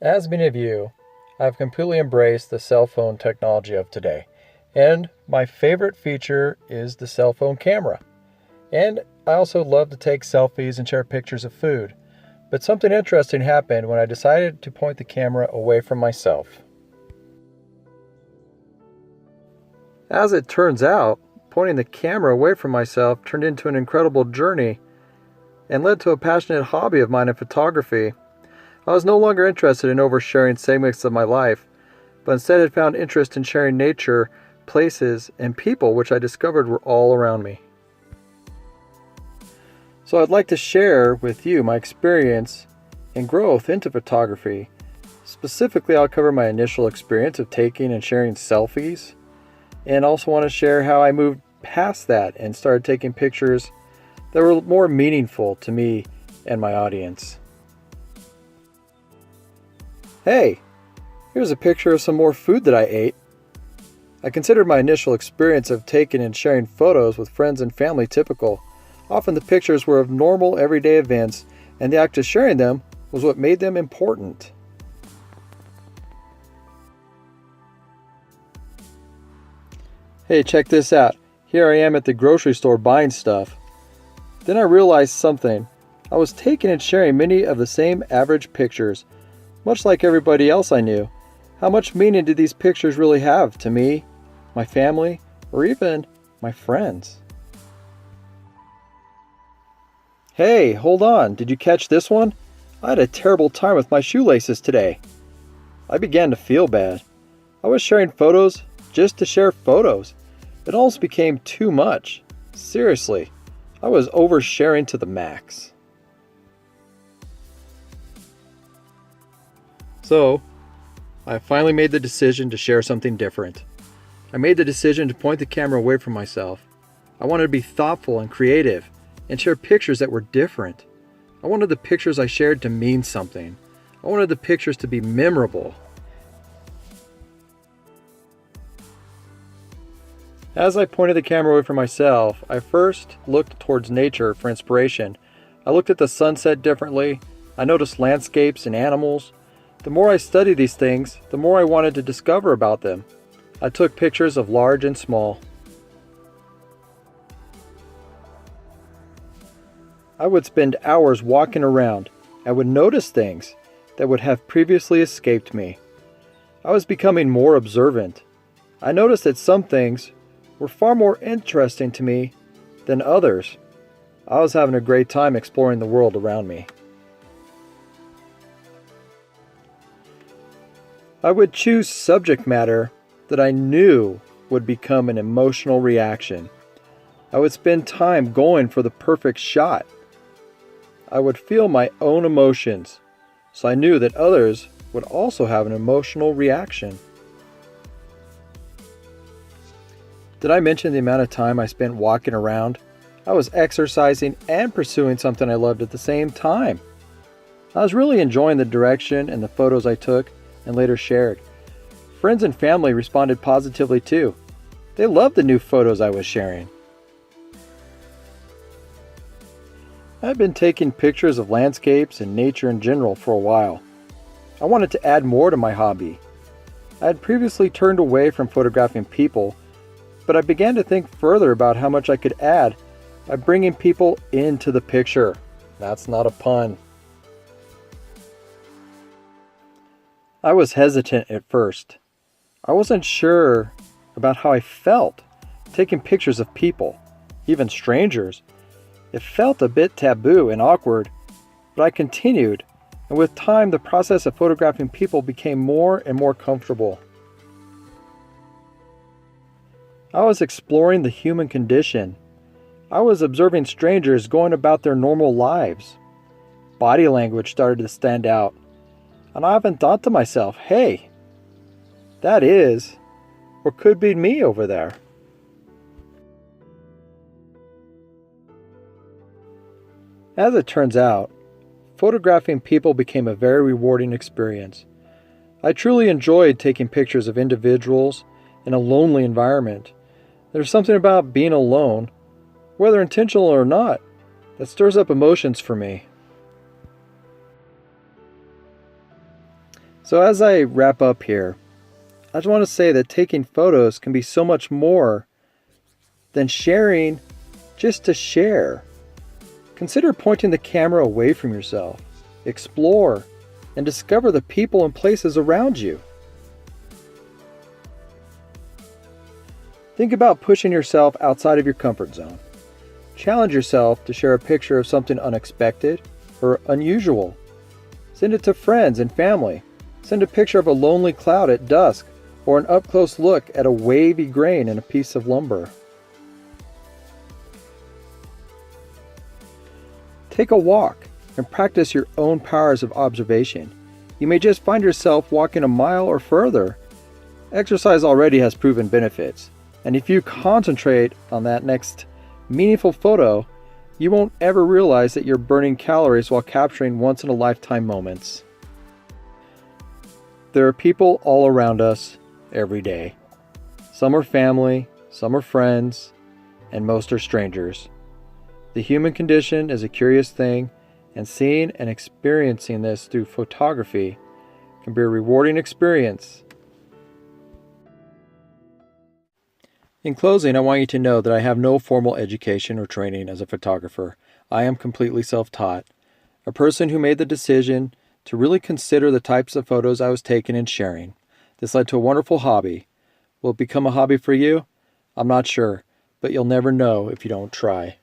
As many of you, I've completely embraced the cell phone technology of today. And my favorite feature is the cell phone camera. And I also love to take selfies and share pictures of food. But something interesting happened when I decided to point the camera away from myself. As it turns out, pointing the camera away from myself turned into an incredible journey and led to a passionate hobby of mine in photography. I was no longer interested in oversharing segments of my life, but instead had found interest in sharing nature, places, and people which I discovered were all around me. So I'd like to share with you my experience and growth into photography. Specifically, I'll cover my initial experience of taking and sharing selfies, and also want to share how I moved past that and started taking pictures that were more meaningful to me and my audience. Hey, here's a picture of some more food that I ate. I considered my initial experience of taking and sharing photos with friends and family typical. Often the pictures were of normal everyday events, and the act of sharing them was what made them important. Hey, check this out. Here I am at the grocery store buying stuff. Then I realized something. I was taking and sharing many of the same average pictures, much like everybody else I knew. How much meaning did these pictures really have to me, my family, or even my friends? Hey, hold on. Did you catch this one? I had a terrible time with my shoelaces today. I began to feel bad. I was sharing photos just to share photos. It almost became too much. Seriously, I was oversharing to the max. So, I finally made the decision to share something different. I made the decision to point the camera away from myself. I wanted to be thoughtful and creative and share pictures that were different. I wanted the pictures I shared to mean something. I wanted the pictures to be memorable. As I pointed the camera away from myself, I first looked towards nature for inspiration. I looked at the sunset differently. I noticed landscapes and animals. The more I studied these things, the more I wanted to discover about them. I took pictures of large and small. I would spend hours walking around. I would notice things that would have previously escaped me. I was becoming more observant. I noticed that some things were far more interesting to me than others. I was having a great time exploring the world around me. I would choose subject matter that I knew would become an emotional reaction. I would spend time going for the perfect shot. I would feel my own emotions, so I knew that others would also have an emotional reaction. Did I mention the amount of time I spent walking around? I was exercising and pursuing something I loved at the same time. I was really enjoying the direction and the photos I took and later shared. Friends and family responded positively too. They loved the new photos I was sharing. I've been taking pictures of landscapes and nature in general for a while. I wanted to add more to my hobby. I had previously turned away from photographing people, but I began to think further about how much I could add by bringing people into the picture. That's not a pun. I was hesitant at first. I wasn't sure about how I felt taking pictures of people, even strangers. It felt a bit taboo and awkward, but I continued, and with time the process of photographing people became more and more comfortable. I was exploring the human condition. I was observing strangers going about their normal lives. Body language started to stand out, and I often thought to myself, hey, that is, or could be me over there. As it turns out, photographing people became a very rewarding experience. I truly enjoyed taking pictures of individuals in a lonely environment. There's something about being alone, whether intentional or not, that stirs up emotions for me. So as I wrap up here, I just want to say that taking photos can be so much more than sharing just to share. Consider pointing the camera away from yourself, explore, and discover the people and places around you. Think about pushing yourself outside of your comfort zone. Challenge yourself to share a picture of something unexpected or unusual. Send it to friends and family. Send a picture of a lonely cloud at dusk or an up-close look at a wavy grain in a piece of lumber. Take a walk and practice your own powers of observation. You may just find yourself walking a mile or further. Exercise already has proven benefits, and if you concentrate on that next meaningful photo, you won't ever realize that you're burning calories while capturing once-in-a-lifetime moments. There are people all around us every day. Some are family, some are friends, and most are strangers. The human condition is a curious thing, and seeing and experiencing this through photography can be a rewarding experience. In closing, I want you to know that I have no formal education or training as a photographer. I am completely self-taught, a person who made the decision to really consider the types of photos I was taking and sharing. This led to a wonderful hobby. Will it become a hobby for you? I'm not sure, but you'll never know if you don't try.